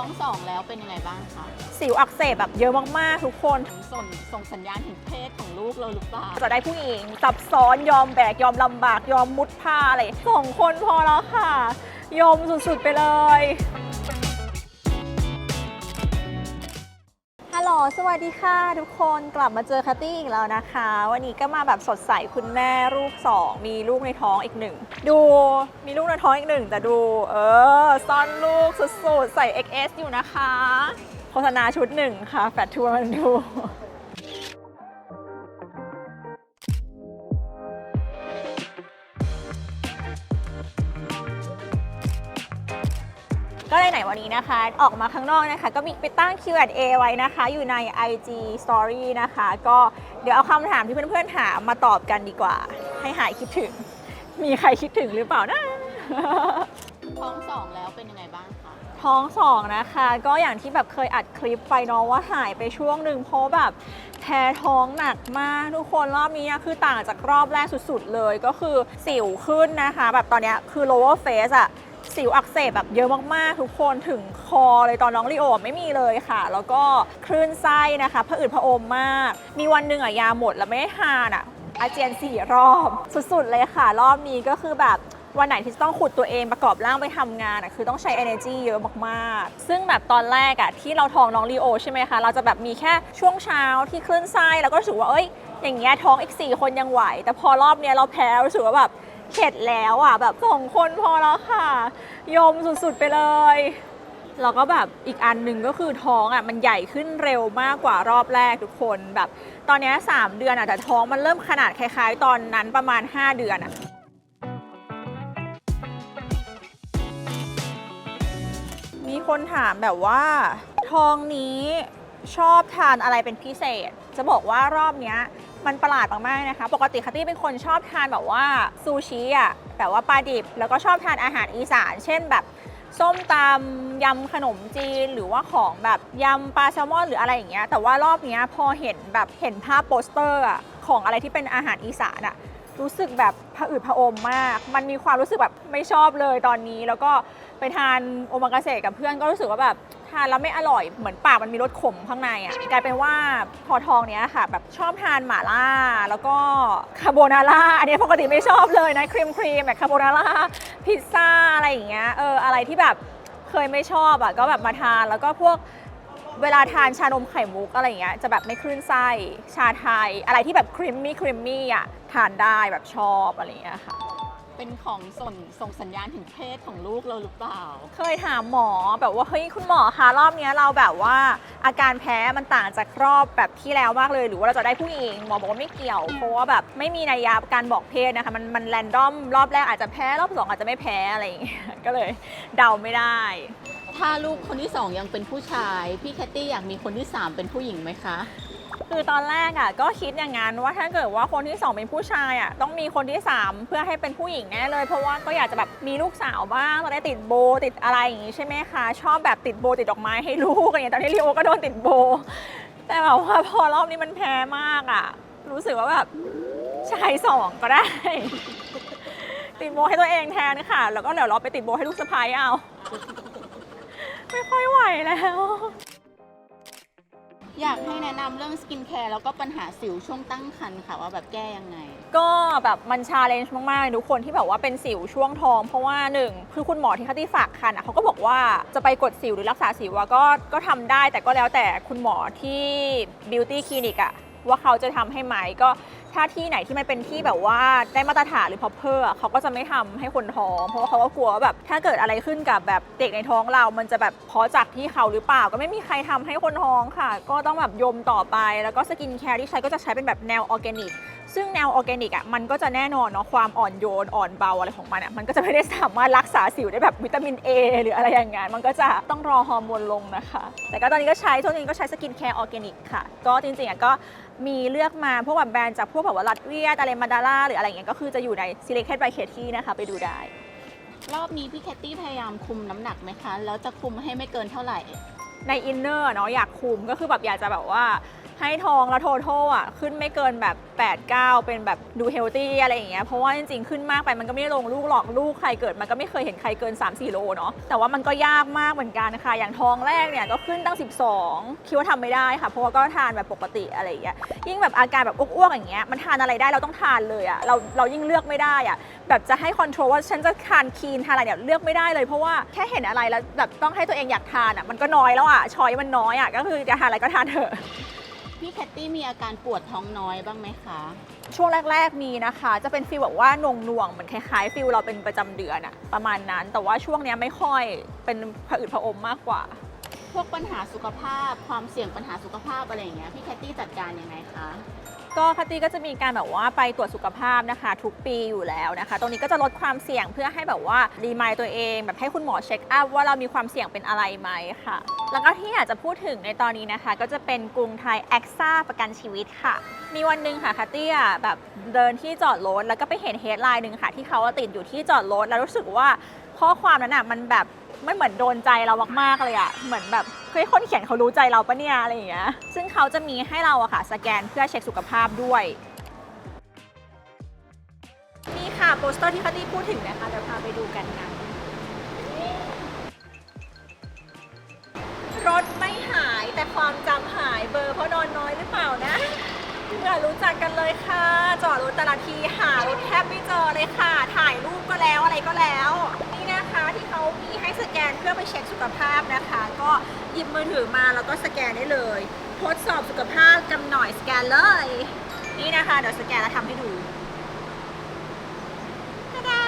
ท้อง2แล้วเป็นยังไงบ้างคะสิวอักเสบแบบเยอะมากๆทุกคนส่งสัญญาณถึงเพศของลูกเราหรือเปล่าจะได้ผู้หญิงซับซ้อนยอมแบกยอมลำบากยอมมุดผ้าอะไร2 คนพอแล้วค่ะยอมสุดๆไปเลยฮัลโหลสวัสดีค่ะทุกคนกลับมาเจอคัตตี้อีกแล้วนะคะวันนี้ก็มาแบบสดใสคุณแม่ลูก2มีลูกในท้องอีก1ดูมีลูกในท้องอีก1แต่ดูซ่อนลูกสุดๆใส่ XS อยู่นะคะโฆษณาชุด1ค่ะแฟตทัวร์มันดูก็ไหนๆวันนี้นะคะออกมาข้างนอกนะคะก็มีไปตั้ง Q&A ไว้นะคะอยู่ใน IG Story นะคะก็เดี๋ยวเอาคำถามที่เพื่อนๆถามมาตอบกันดีกว่าให้หายคิดถึงมีใครคิดถึงหรือเปล่านะ ท้อง2แล้วเป็นยังไงบ้างคะท้อง2นะคะก็อย่างที่แบบเคยอัดคลิปไปเนาะว่าหายไปช่วงหนึ่งเพราะแบบแพ้ท้องหนักมากทุกคนรอบนี้คือต่างจากรอบแรกสุดๆเลยก็คือสิวขึ้นนะคะแบบตอนนี้คือ lower face อะสิวอักเสบแบบเยอะมากๆทุกคนถึงคอเลยตอนน้องลีโอไม่มีเลยค่ะแล้วก็คลื่นไส้นะคะผะอืดผะอมมากมีวันหนึ่งยาหมดแล้วไม่ได้ทานอาเจียน4 รอบสุดๆเลยค่ะรอบนี้ก็คือแบบวันไหนที่ต้องขุดตัวเองประกอบร่างไปทำงานคือต้องใช้ energy เยอะมากๆซึ่งแบบตอนแรกที่เราท้องน้องลีโอใช่ไหมคะเราจะแบบมีแค่ช่วงเช้าที่คลื่นไส้แล้วก็รู้สึกว่าอย่างเงี้ยท้องอีก4 คนยังไหวแต่พอรอบนี้เราแพ้รู้สึกว่าแบบเข็ดแล้วแบบ2 คนพอแล้วค่ะยมสุดๆไปเลยแล้วก็แบบอีกอันหนึ่งก็คือท้องมันใหญ่ขึ้นเร็วมากกว่ารอบแรกทุกคนแบบตอนนี้3 เดือนแต่ท้องมันเริ่มขนาดคล้ายๆตอนนั้นประมาณ5 เดือนมีคนถามแบบว่าท้องนี้ชอบทานอะไรเป็นพิเศษจะบอกว่ารอบนี้มันประหลาดมากๆนะคะปกติคัตตี้เป็นคนชอบทานแบบว่าซูชิแบบว่าปลาดิบแล้วก็ชอบทานอาหารอีสานเช่นแบบส้มตำยำขนมจีนหรือว่าของแบบยำปลาแซลมอนหรืออะไรอย่างเงี้ยแต่ว่ารอบนี้พอเห็นภาพโปสเตอร์ของอะไรที่เป็นอาหารอีสานรู้สึกแบบผะอืดผะอมมากมันมีความรู้สึกแบบไม่ชอบเลยตอนนี้แล้วก็ไปทานโอมากาเสะกับเพื่อนก็รู้สึกว่าแบบทานแล้วไม่อร่อยเหมือนปากมันมีรสขมข้างในกลายเป็นว่าพอท้องเนี้ยค่ะแบบชอบทานหม่าล่าแล้วก็คาโบนาร่าอันนี้ปกติไม่ชอบเลยนะครีมแบบคาโบนาร่าพิซซ่าอะไรอย่างเงี้ยอะไรที่แบบเคยไม่ชอบก็แบบมาทานแล้วก็พวกเวลาทานชานมไข่มุกอะไรอย่างเงี้ยจะแบบไม่คลื่นไส้ชาไทยอะไรที่แบบครีมมี่ทานได้แบบชอบอะไรอย่างเงี้ยค่ะเป็นของส่งสัญญาณถึงเพศของลูกเราหรือเปล่าเคยถามหมอแบบว่าเฮ้ยคุณหมอคะรอบนี้เราแบบว่าอาการแพ้มันต่างจากรอบแบบที่แล้วมากเลยหรือว่าเราจะได้ผู้หญิงหมอบอกว่าไม่เกี่ยวเพราะว่าแบบไม่มีนัยยะการบอกเพศนะคะมันแรนดอมรอบแรกอาจจะแพ้รอบ2อาจจะไม่แพ้อะไรอย่างเงี้ยก็เลยเดาไม่ได้ถ้าลูกคนที่2ยังเป็นผู้ชายพี่แคตตี้อยากมีคนที่3เป็นผู้หญิงไหมคะคือตอนแรกก็คิดอย่างนั้นว่าถ้าเกิดว่าคนที่2เป็นผู้ชายต้องมีคนที่3เพื่อให้เป็นผู้หญิงแน่เลยเพราะว่าก็อยากจะแบบมีลูกสาวบ้างจะได้ติดโบติดอะไรอย่างงี้ใช่ไหมคะชอบแบบติดโบติดดอกไม้ให้ลูกอย่างเงี้ยตอนที่ลีโอก็โดนติดโบแต่แบบว่าพอรอบนี้มันแพ้มากรู้สึกว่าแบบชาย2ก็ได้ติดโบให้ตัวเองแทนค่ะแล้วก็เดี๋ยวเราไปติดโบให้ลูกสะใภ้เอาไม่ค่อยไหวแล้วอยากให้แนะนำเรื่องสกินแคร์แล้วก็ปัญหาสิวช่วงตั้งครรภ์ค่ะว่าแบบแก้ยังไงก็แบบมันชาเลนจ์มากๆเลยทุกคนที่แบบว่าเป็นสิวช่วงท้องเพราะว่า1คือคุณหมอที่เขาที่ฝากคันเขาก็บอกว่าจะไปกดสิวหรือรักษาสิวก็ทำได้แต่ก็แล้วแต่คุณหมอที่บิวตี้คลินิกว่าเขาจะทำให้ไหมก็ถ้าที่ไหนที่มันเป็นที่แบบว่าได้มาตรฐานหรือ proper เขาก็จะไม่ทำให้คนท้องเพราะว่าเขาก็กลัวว่าแบบถ้าเกิดอะไรขึ้นกับแบบเด็กในท้องเรามันจะแบบเพราะจากที่เขาหรือเปล่าก็ไม่มีใครทำให้คนท้องค่ะก็ต้องแบบยมต่อไปแล้วก็สกินแคร์ที่ใช้ก็จะใช้เป็นแบบแนวออร์แกนิกซึ่งแนวออร์แกนิกมันก็จะแน่นอนเนาะความอ่อนโยนอ่อนเบาอะไรของมันมันก็จะไม่ได้สามารถรักษาสิวได้แบบวิตามิน A หรืออะไรอย่างเงี้ยมันก็จะต้องรอฮอร์โมนลงนะคะแต่ก็ตอนนี้ก็ใช้ช่วงนี้ก็ใช้สกินแคร์ออร์แกนิกค่ะก็จริงๆก็มีเลือกมาพวกแบบแบรนด์จากพวกแบบว่าลัตเวียอะไรมาดาร่าหรืออะไรอย่างเงี้ยก็คือจะอยู่ใน Selected by Katie นะคะไปดูได้รอบนี้พี่แคตตี้พยายามคุมน้ำหนักไหมคะแล้วจะคุมให้ไม่เกินเท่าไหร่ในอินเนอร์เนาะอยากคุมก็คือแบบอยากจะแบบว่า ให้ท้องแล้วโทโทอ่ะขึ้นไม่เกินแบบ8-9เป็นแบบดูเฮลตี้อะไรอย่างเงี้ยเพราะว่าจริงๆขึ้นมากไปมันก็ไม่ได้ลงลูกหรอกลูกใครเกิดมันก็ไม่เคยเห็นใครเกิน 3-4 โลเนาะแต่ว่ามันก็ยากมากเหมือนกันค่ะอย่างท้องแรกเนี่ยก็ขึ้นตั้ง12คิดว่าทำไม่ได้ค่ะเพราะว่าก็ทานแบบปกติอะไรอย่างเงี้ยยิ่งแบบอาการแบบอ้วกๆอย่างเงี้ยมันทานอะไรได้เราต้องทานเลยอ่ะเรายิ่งเลือกไม่ได้อ่ะแบบจะให้คอนโทรลว่าฉันจะทานคีนทานอะไรเนี่ยเลือกไม่ได้เลยเพราะว่าแค่เห็นอะไรแล้วแบบต้องให้ตัวเองอยากทานอ่ะมันก็น้อยแล้วอ่ะช้อยมันน้อยอ่ะก็คือจะทานอะไรก็ทานเถอะ พี่แคตตี้มีอาการปวดท้องน้อยบ้างไหมคะ ช่วงแรกๆมีนะคะจะเป็นฟีลแบบว่าหน่วงๆเหมือนคล้ายๆฟีลเราเป็นประจำเดือนอะประมาณนั้น แต่ว่าช่วงเนี้ยไม่ค่อยเป็นผะอืดผะอมมากกว่า พวกปัญหาสุขภาพความเสี่ยงปัญหาสุขภาพอะไรอย่างเงี้ยพี่แคตตี้จัดการยังไงคะ ก็คติก็จะมีการแบบว่าไปตรวจสุขภาพนะคะทุกปีอยู่แล้วนะคะ ตรงนี้ก็จะลดความเสี่ยงเพื่อให้แบบว่ารีมายตัวเองแบบให้คุณหมอเช็คอัพว่าเรามีความเสี่ยงเป็นอะไรไหมค่ะ แล้วก็ที่อยากจะพูดถึงในตอนนี้นะคะ ก็จะเป็นกรุงไทยแอคซ่าประกันชีวิตค่ะ มีวันหนึ่งค่ะคติอ่ะแบบเดินที่จอดรถแล้วก็ไปเห็นเฮดไลน์หนึ่งค่ะที่เขาติดอยู่ที่จอดรถแล้วรู้สึกว่าข้อความนั้นอ่ะมันแบบไม่เหมือนโดนใจเรามากๆเลยอะเหมือนแบบเฮ้ยคนเขียนเขารู้ใจเราปะเนี่ยอะไรอย่างเงี้ยซึ่งเขาจะมีให้เราอะค่ะสแกนเพื่อเช็คสุขภาพด้วยนี่ค่ะโปสเตอร์ที่คตี้พูดถึงนะคะเดี๋ยวพาไปดูกันนะรถไม่หายแต่ความจำหายเบอร์เพราะนอนน้อยหรือเปล่านะเพื่อรู้จักกันเลยค่ะจอดรถแต่ละทีหารถแทบไม่เจอเลยค่ะถ่ายรูปก็แล้วอะไรก็แล้วนี่นะคะที่เขามีให้สแกนเพื่อไปเช็คสุขภาพนะคะก็หยิบมือถือมาแล้วก็สแกนได้เลยทดสอบสุขภาพกันหน่อยสแกนเลยนี่นะคะเดี๋ยวสแกนแล้วทำให้ดูตะดา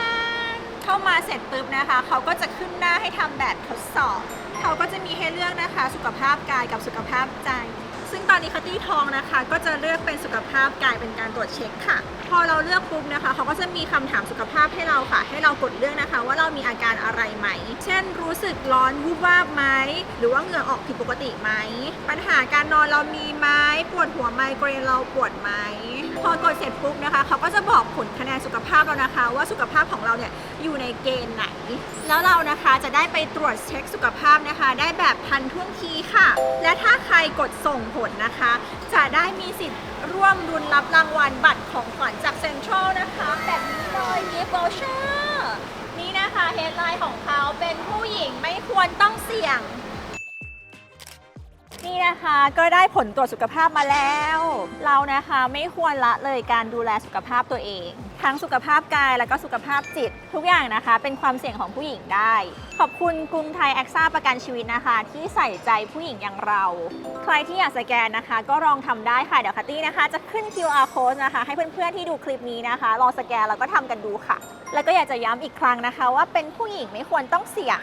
นเข้ามาเสร็จปุ๊บนะคะเขาก็จะขึ้นหน้าให้ทำแบบทดสอบเขาก็จะมีให้เลือกนะคะสุขภาพกายกับสุขภาพใจซึ่งตอนนี้คตี้ทองนะคะก็จะเลือกเป็นสุขภาพกายเป็นการตรวจเช็คค่ะพอเราเลือกปุ๊บนะคะเขาก็จะมีคำถามสุขภาพให้เราค่ะให้เรากดเลือกนะคะว่าเรามีอาการอะไรไหมเช่นรู้สึกร้อนวูบวาบไหมหรือว่าเหงื่อออกผิดปกติไหมปัญหาการนอนเรามีไหมปวดหัวไมเกรนเราปวดไหมพอกดเสร็จปุ๊บนะคะเขาก็จะบอกผลคะแนนสุขภาพเรานะคะว่าสุขภาพของเราเนี่ยอยู่ในเกณฑ์ไหนแล้วเรานะคะจะได้ไปตรวจเช็คสุขภาพนะคะได้แบบทันท่วงทีค่ะและถ้าใครกดส่งผลนะคะจะได้มีสิทธิ์ร่วมรุนรับรางวัลบัตรของขวัญจากเซ็นทรัลนะคะแบบนี้เลยgift voucherนี่นะคะเฮดไลน์ของเขาเป็นผู้หญิงไม่ควรต้องเสี่ยงนี่นะคะก็ได้ผลตรวจสุขภาพมาแล้วเรานะคะไม่ควรละเลยการดูแลสุขภาพตัวเองทั้งสุขภาพกายแล้วก็สุขภาพจิตทุกอย่างนะคะเป็นความเสี่ยงของผู้หญิงได้ขอบคุณกรุงไทยแอคซ่าประกันชีวิตนะคะที่ใส่ใจผู้หญิงอย่างเราใครที่อยากสแกนนะคะก็ลองทำได้ค่ะเดี๋ยวคัตตี้นะคะจะขึ้น QR code นะคะให้เพื่อนๆที่ดูคลิปนี้นะคะลองสแกนแล้วก็ทำกันดูค่ะแล้วก็อยากจะย้ำอีกครั้งนะคะว่าเป็นผู้หญิงไม่ควรต้องเสี่ยง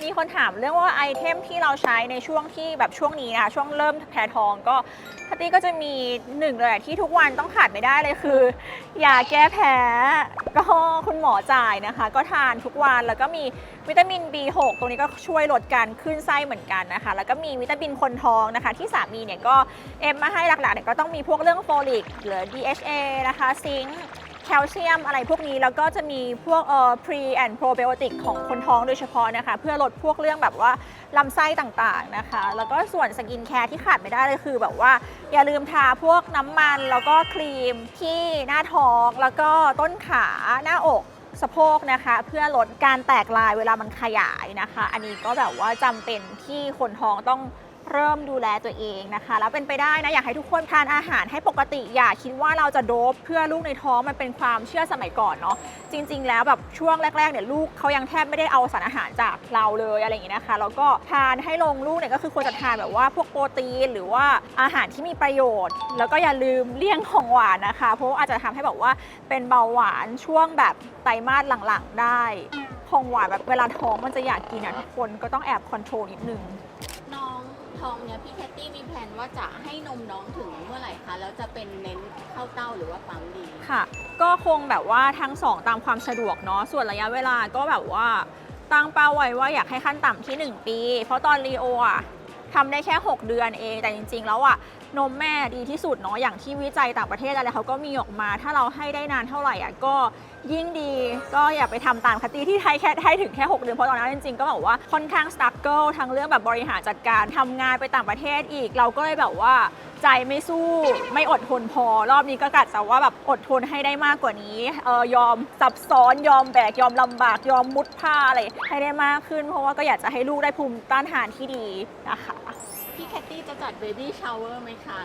มีคนถามเรื่องว่าไอเทมที่เราใช้ในช่วงที่แบบช่วงนี้นะคะช่วงเริ่มแพ้ท้องก็คัตตี้ก็จะมีหนึ่งเลยที่ทุกวันต้องขาดไม่ได้เลยคือยาแก้แพ้ก็คุณหมอจ่ายนะคะก็ทานทุกวันแล้วก็มีวิตามิน B6 ตรงนี้ก็ช่วยลดการขึ้นไส้เหมือนกันนะคะแล้วก็มีวิตามินคนท้องนะคะที่สามีเนี่ยก็เอ็มมาให้หลักๆเนี่ยก็ต้องมีพวกเรื่องโฟลิกหรือ DHA นะคะซิงค์แคลเซียมอะไรพวกนี้แล้วก็จะมีพวกpre and probiotic ของคนท้องโดยเฉพาะนะคะเพื่อลดพวกเรื่องแบบว่าลำไส้ต่างๆนะคะแล้วก็ส่วนสกินแคร์ที่ขาดไม่ได้เลยคือแบบว่าอย่าลืมทาพวกน้ำมันแล้วก็ครีมที่หน้าท้องแล้วก็ต้นขาหน้าอกสะโพกนะคะเพื่อลดการแตกลายเวลามันขยายนะคะอันนี้ก็แบบว่าจำเป็นที่คนท้องต้องเริ่มดูแลตัวเองนะคะแล้วเป็นไปได้นะอยากให้ทุกคนทานอาหารให้ปกติอย่าคิดว่าเราจะโดปเพื่อลูกในท้องมันเป็นความเชื่อสมัยก่อนเนาะจริงๆแล้วแบบช่วงแรกๆเนี่ยลูกเขายังแทบไม่ได้เอาสารอาหารจากเราเลยอะไรอย่างงี้นะคะแล้วก็ทานให้ลงลูกเนี่ยก็คือควรจะทานแบบว่าพวกโปรตีนหรือว่าอาหารที่มีประโยชน์แล้วก็อย่าลืมเลี่ยงของหวานนะคะเพราะอาจจะทำให้แบบว่าเป็นเบาหวานช่วงแบบไตรมาสหลังๆได้ของหวานแบบเวลาท้องมันจะอยากกินทุกคนก็ต้องแอบคอนโทรลนิดนึงน้องท้องเนี่ยพี่แคตตี้มีแผนว่าจะให้นมน้องถึงเมื่อไหร่คะแล้วจะเป็นเน้นเข้าเต้าหรือว่าปั๊มดีค่ะก็คงแบบว่าทั้งสองตามความสะดวกเนาะส่วนระยะเวลาก็แบบว่าตั้งเป้าไว้ว่าอยากให้ขั้นต่ำที่1 ปีเพราะตอนลีโออ่ะทำได้แค่6 เดือนเองแต่จริงๆแล้วอ่ะ นมแม่ดีที่สุดเนาะอย่างที่วิจัยต่างประเทศอะไรเขาก็มีออกมา ถ้าเราให้ได้นานเท่าไหร่อ่ะก็ยิ่งดีก็อย่าไปทำตามคติที่ไทยแค่ให้ถึงแค่ 6 เดือนเพราะตอนนั้นจริงๆก็แบบว่าค่อนข้างสตรั๊กเกิลทั้งเรื่องแบบบริหารจัดการทำงานไปต่างประเทศอีก เราก็เลยแบบว่าใจไม่สู้ไม่อดทนพอรอบนี้ก็กะจะว่าแบบอดทนให้ได้มากกว่านี้ยอมซับซ้อนยอมแบกยอมลำบากยอมมุดผ้าอะไรให้ได้มากขึ้นเพราะว่าก็อยากจะให้ลูกได้ภูมิต้านทานที่ดีนะคะ พี่แคตตี้จะจัดเบบี้ชาวเวอร์ไหมคะ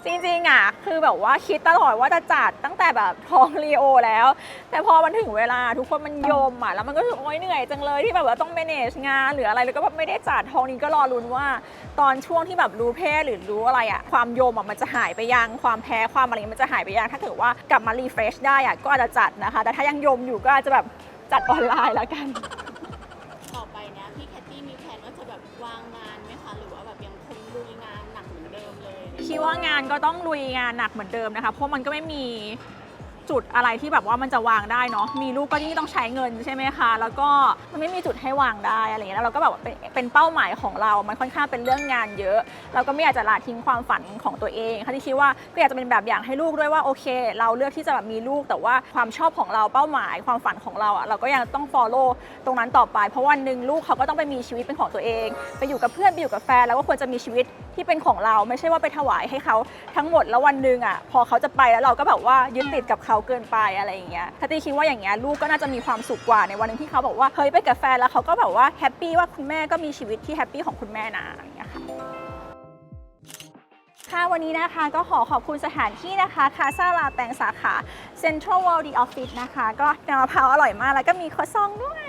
จริงๆอ่ะคือแบบว่าคิดตลอดว่าจะจัดตั้งแต่แบบท้องลีโอแล้ว แต่พอมันถึงเวลาทุกคนมันยมอ่ะแล้วมันก็รู้สึกโอ๊ยเหนื่อยจังเลยที่แบบว่าต้อง manage งานหรืออะไรแล้วก็แบบไม่ได้จัดท้องนี้ก็รอลุ้นว่า ตอนช่วงที่แบบรู้เพศหรือรู้อะไรอ่ะความยมอ่ะมันจะหายไปยังความแพ้ความอะไรมันจะหายไปยังถ้าเกิดว่ากลับมา refresh ได้อ่ะก็อาจจะจัดนะคะแต่ถ้ายังยมอยู่ก็อาจจะแบบจัดออนไลน์แล้วกัน ต่อไปเนี่ยพี่แคตตี้มีแผนว่าจะแบบวางงานไหมคะหรือว่าแบบยังคงลุยงานหนักเหมือนเดิมเลย คิดว่างานก็ต้องลุยงานหนักเหมือนเดิมนะคะเพราะมันก็ไม่มีจุดอะไรที่แบบว่ามันจะวางได้เนาะมีลูกก็ยิ่งต้องใช้เงินใช่ไหมคะแล้วก็มันไม่มีจุดให้วางได้อะไรอย่างเงี้ยแล้วเราก็แบบเป็นเป้าหมายของเรามันค่อนข้างเป็นเรื่องงานเยอะเราก็ไม่อยากจะละทิ้งความฝันของตัวเองค่ะที่คิดว่าก็อยากจะเป็นแบบอย่างให้ลูกด้วยว่าโอเค เราเลือกที่จะแบบมีลูกแต่ว่าความชอบของเราเป้าหมายความฝันของเราอ่ะเราก็ยังต้อง follow ตรงนั้นต่อไปเพราะวันหนึ่งลูกเขาก็ต้องไปมีชีวิตเป็นของตัวเองไปอยู่กับเพื่อนไปอยู่กับแฟนแล้วก็ควรจะมีชีวิตที่เป็นของเราไม่ใช่ว่าไปถวายให้เขาทั้งหมดแล้ววันหนึ่งอ่ะพอเขาจะไปแล้วเราก็แบบว่ายึดติดกับเขาเกินไปอะไรอย่างเงี้ยถ้าตีคิดว่าอย่างเงี้ยลูกก็น่าจะมีความสุขกว่าในวันหนึ่งที่เขาบอกว่าเฮ้ยไปกับแฟนแล้วเขาก็แบบว่าแฮปปี้ว่าคุณแม่ก็มีชีวิตที่แฮปปี้ของคุณแม่นะอย่างเงี้ยค่ะค่ะวันนี้นะคะก็ขอบคุณสถานที่นะคะคาซาลาแปงสาขา Central World The Office นะคะก็น้ำมะพร้าวอร่อยมากแล้วก็มีครัวซองด้วย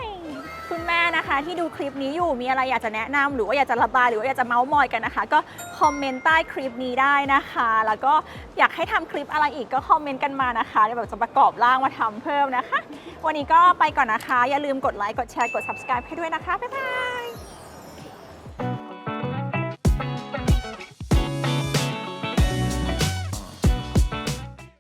คุณแม่นะคะที่ดูคลิปนี้อยู่มีอะไรอยากจะแนะนำหรือว่าอยากจะระบายหรือว่าอยากจะเมาส์มอยกันนะคะก็คอมเมนต์ใต้คลิปนี้ได้นะคะแล้วก็อยากให้ทำคลิปอะไรอีกก็คอมเมนต์กันมานะคะเดี๋ยวแบบจะประกอบร่างมาทำเพิ่มนะคะวันนี้ก็ไปก่อนนะคะอย่าลืมกดไลค์กดแชร์กด subscribe ให้ด้วยนะคะบ๊ายบาย